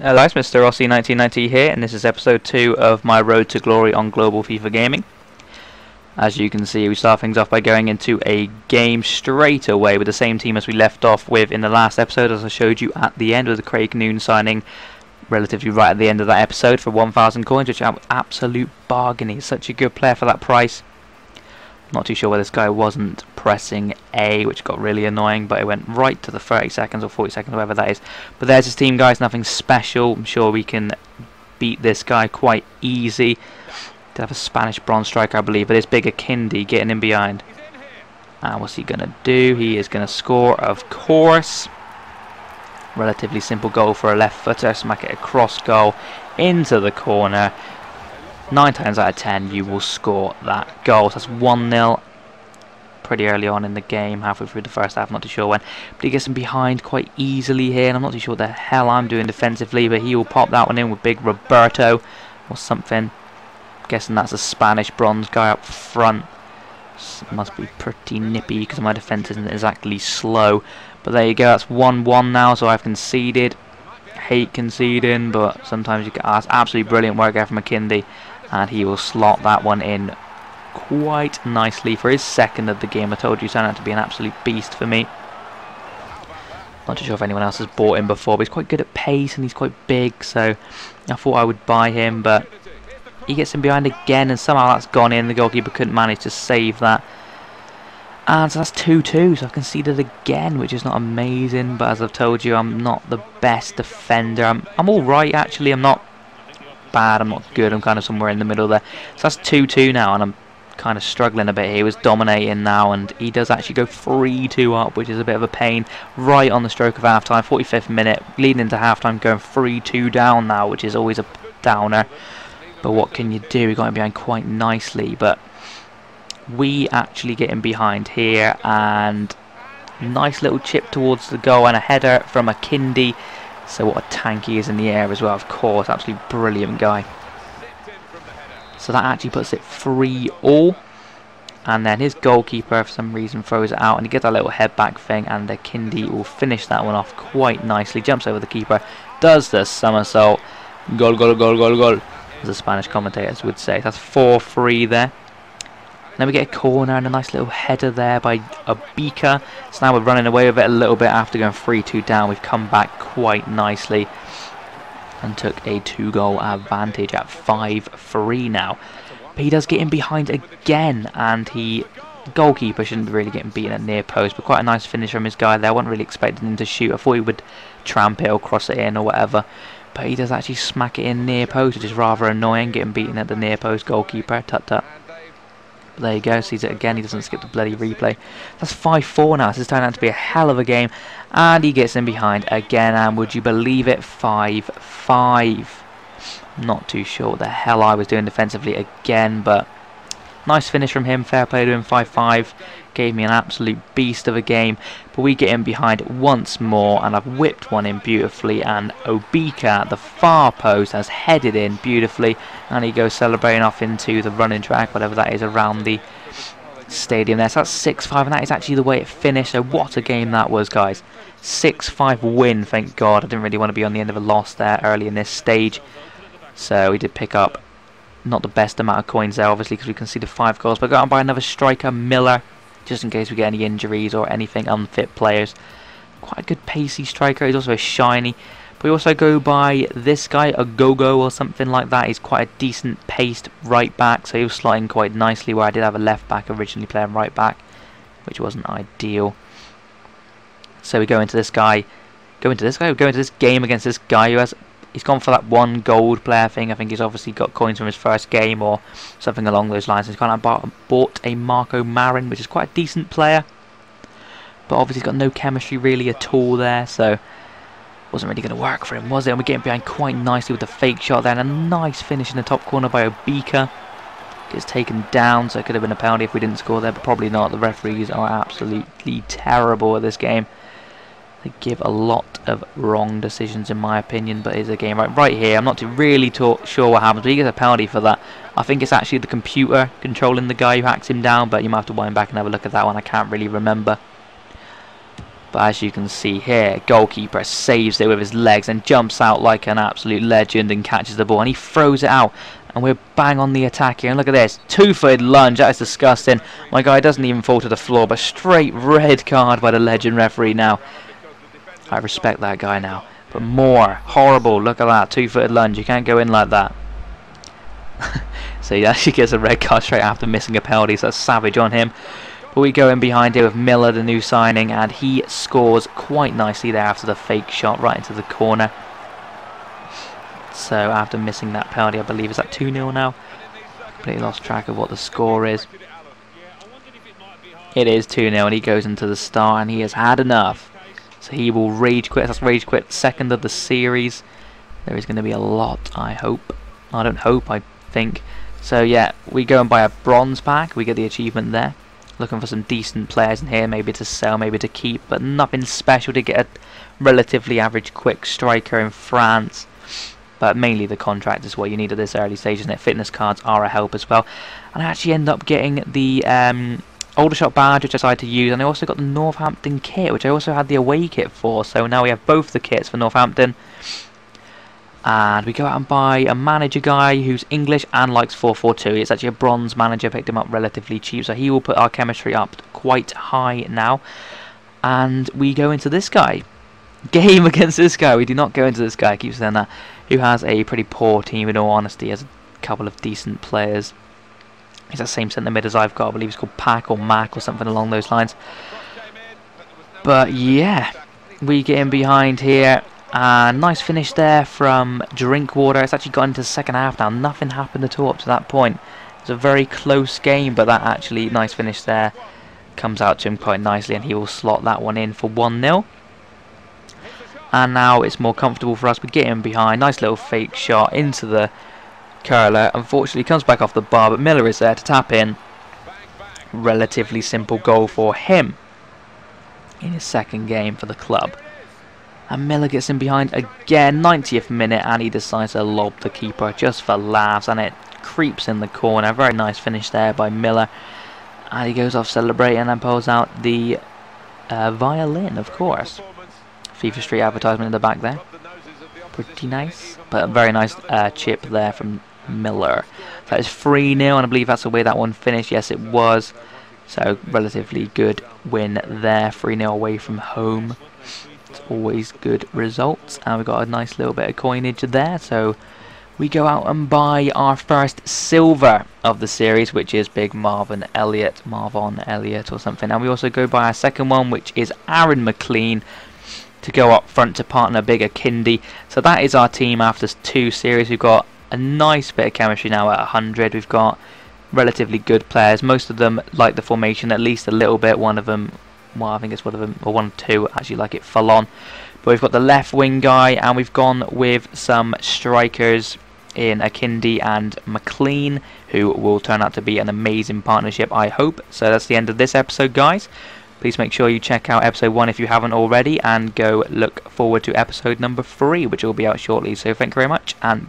Hello guys, MrROSSii1990 here, and this is episode 2 of my road to glory on global FIFA gaming. As you can see, we start things off by going into a game straight away with the same team as we left off with in the last episode, as I showed you at the end, with the Craig Noon signing relatively right at the end of that episode for 1,000 coins, which is an absolute bargain. He's such a good player for that price. Not too sure why this guy wasn't pressing A, which got really annoying, but it went right to the 30 seconds or 40 seconds, whatever that is. But there's his team, guys, nothing special. I'm sure we can beat this guy quite easy. Did have a Spanish bronze striker, I believe, but it's bigger Kindy getting in behind. And what's he going to do? He is going to score, of course. Relatively simple goal for a left footer. Smack it across goal into the corner. 9 times out of 10 you will score that goal. So that's 1-0 pretty early on in the game, halfway through the first half, not too sure when. But he gets him behind quite easily here, and I'm not too sure what the hell I'm doing defensively, but he will pop that one in with big Roberto or something. Guessing that's a Spanish bronze guy up front. Must be pretty nippy because my defence isn't exactly slow. But there you go, that's 1-1 now, so I've conceded. Hate conceding, but sometimes you get asked. Absolutely brilliant work there from McKindy, and he will slot that one in quite nicely for his second of the game. I told you, he turned out to be an absolute beast for me. Not too sure if anyone else has bought him before, but he's quite good at pace and he's quite big, so I thought I would buy him, but he gets him behind again, and somehow that's gone in. The goalkeeper couldn't manage to save that. And so that's 2-2, so I've conceded again, which is not amazing, but as I've told you, I'm not the best defender. I'm alright, actually. I'm not bad, I'm not good, I'm kind of somewhere in the middle there. So that's 2-2 now, and I'm kind of struggling a bit. He was dominating now, and he does actually go 3-2 up, which is a bit of a pain, right on the stroke of half-time, 45th minute, leading into half-time, going 3-2 down now, which is always a downer. But what can you do? We got him behind quite nicely, but we actually get him behind here, and nice little chip towards the goal and a header from a Kindy. So what a tank he is in the air as well, of course. Absolutely brilliant guy. So that actually puts it 3-all, and then his goalkeeper for some reason throws it out, and he gets that little head back thing, and the Kindy will finish that one off quite nicely. Jumps over the keeper, does the somersault. Goal, goal, goal, goal, goal, as the Spanish commentators would say. That's 4-3 there. Then we get a corner and a nice little header there by Obika. So now we're running away with it a little bit after going 3-2 down. We've come back quite nicely and took a 2-goal advantage at 5-3 now. But he does get in behind again, and the goalkeeper shouldn't be really getting beaten at near post, but quite a nice finish from his guy there. I wasn't really expecting him to shoot. I thought he would tramp it or cross it in or whatever, but he does actually smack it in near post, which is rather annoying, getting beaten at the near post. Goalkeeper, tut-tut. But there you go, sees it again, he doesn't skip the bloody replay. That's 5-4 now, this is turning out to be a hell of a game. And he gets in behind again, and would you believe it, 5-5. Not too sure what the hell I was doing defensively again, but nice finish from him, fair play to him, 5-5. Gave me an absolute beast of a game, but we get in behind once more, and I've whipped one in beautifully, and Obika at the far post has headed in beautifully, and he goes celebrating off into the running track, whatever that is, around the stadium there. So that's 6-5, and that is actually the way it finished. So what a game that was, guys. 6-5 win, thank God. I didn't really want to be on the end of a loss there early in this stage, so we did pick up not the best amount of coins there, obviously, because we conceded 5 goals, but got on by another striker, Miller, just in case we get any injuries or anything, unfit players. Quite a good pacey striker. He's also a shiny. But we also go by this guy, a Gogo or something like that. He's quite a decent paced right back, so he was slotting quite nicely, where I did have a left back originally playing right back, which wasn't ideal. So we go into this guy. We go into this game against this guy who has... He's gone for that 1 gold player thing. I think he's obviously got coins from his first game or something along those lines. He's kind of bought a Marco Marin, which is quite a decent player, but obviously he's got no chemistry really at all there, so wasn't really going to work for him, was it? And we're getting behind quite nicely with the fake shot there, and a nice finish in the top corner by Obika. Gets taken down, so it could have been a penalty if we didn't score there, but probably not. The referees are absolutely terrible at this game. They give a lot of wrong decisions, in my opinion, but it's a game right here. I'm not really sure what happens, but he gets a penalty for that. I think it's actually the computer controlling the guy who hacks him down, but you might have to wind back and have a look at that one. I can't really remember. But as you can see here, goalkeeper saves it with his legs and jumps out like an absolute legend and catches the ball, and he throws it out, and we're bang on the attack here. And look at this, two-footed lunge. That is disgusting. My guy doesn't even fall to the floor, but straight red card by the legend referee now. I respect that guy now. But more horrible. Look at that, two-footed lunge. You can't go in like that. So he actually gets a red card straight after missing a penalty, so that's savage on him. But we go in behind here with Miller, the new signing, and he scores quite nicely there after the fake shot right into the corner. So after missing that penalty, I believe, is that 2-0 now? Completely lost track of what the score is. It is 2-0, and he goes into the start, and he has had enough. So he will rage quit. That's rage quit, second of the series. There is going to be a lot, I hope. I don't hope, I think. So yeah, we go and buy a bronze pack. We get the achievement there. Looking for some decent players in here, maybe to sell, maybe to keep, but nothing special to get a relatively average quick striker in France. But mainly the contract is what you need at this early stage, isn't it? Fitness cards are a help as well. And I actually end up getting the Aldershot badge, which I decided to use, and I also got the Northampton kit, which I also had the away kit for. So now we have both the kits for Northampton. And we go out and buy a manager guy who's English and likes 4-4-2. It's actually a bronze manager, picked him up relatively cheap, so he will put our chemistry up quite high now. And we go into this guy. Game against this guy. We do not go into this guy, I keep saying that, who has a pretty poor team in all honesty. He has a couple of decent players. He's the same centre mid as I've got. I believe he's called Pack or Mac or something along those lines. But yeah, we get in behind here. Nice finish there from Drinkwater. It's actually got into the second half now. Nothing happened at all up to that point. It was a very close game, but that actually, nice finish there, comes out to him quite nicely, and he will slot that one in for 1-0. And now it's more comfortable for us. We get in behind. Nice little fake shot into the curler. Unfortunately, comes back off the bar, but Miller is there to tap in. Relatively simple goal for him in his second game for the club. And Miller gets in behind again, 90th minute, and he decides to lob the keeper just for laughs, and it creeps in the corner. Very nice finish there by Miller. And he goes off celebrating and pulls out the violin, of course. FIFA Street advertisement in the back there. Pretty nice, but a very nice chip there from Miller. That is 3-0, and I believe that's the way that one finished. Yes, it was. So relatively good win there, 3-0 away from home. It's always good results, and we've got a nice little bit of coinage there, so we go out and buy our first silver of the series, which is big Marvin Elliott or something, and we also go buy our second one, which is Aaron McLean, to go up front to partner bigger Kindy. So that is our team after 2 series. We've got a nice bit of chemistry now at 100. We've got relatively good players. Most of them like the formation at least a little bit. One of them, well, I think it's one of them, or 1 or 2 actually like it full on. But we've got the left wing guy, and we've gone with some strikers in Akindi and McLean, who will turn out to be an amazing partnership, I hope. So that's the end of this episode, guys. Please make sure you check out episode 1 if you haven't already, and go look forward to episode number 3, which will be out shortly. So thank you very much, and